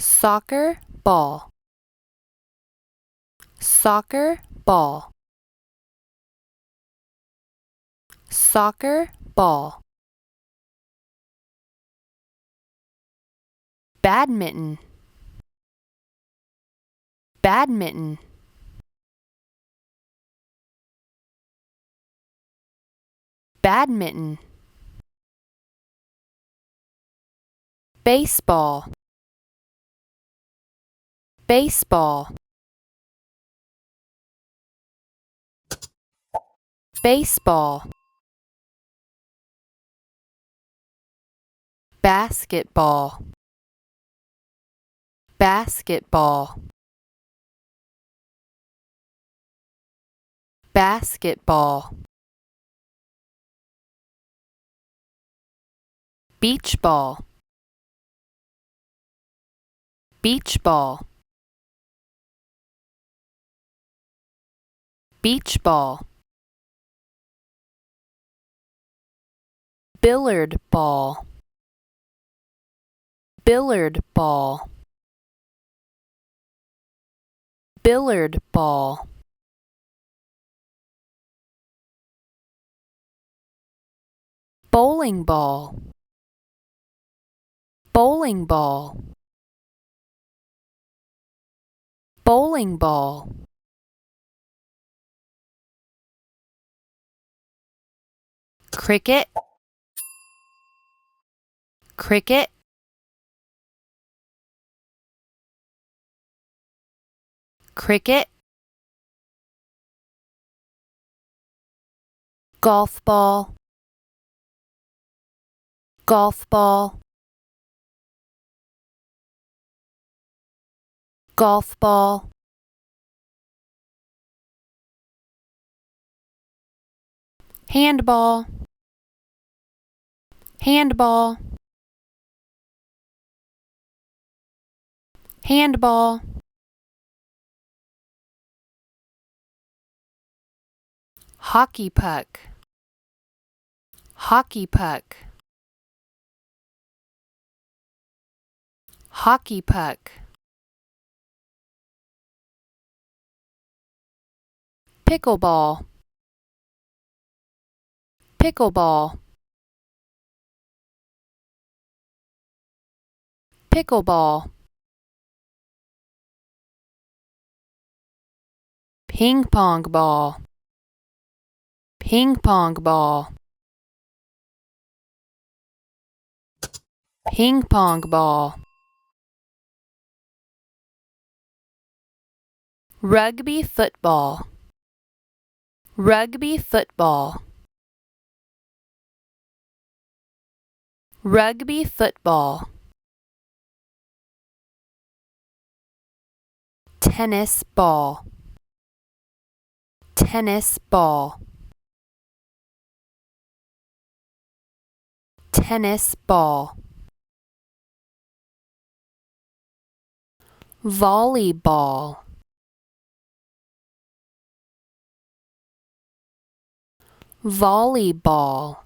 soccer ball, soccer ball, soccer ball. Badminton, badminton. Badminton. Baseball, baseball, baseball. Basketball, basketball, basketball. Beach ball, beach ball, beach ball. Billiard ball, billiard ball, billiard ball. Bowling ball, bowling ball, bowling ball. Cricket, cricket, cricket. Golf ball, golf ball, golf ball. Handball, handball, handball. Hockey puck, hockey puck, hockey puck. Pickleball, pickleball, pickleball. Ping pong ball, ping pong ball, ping pong ball. Rugby football, rugby football, rugby football. Tennis ball, tennis ball, tennis ball. Volleyball, volleyball,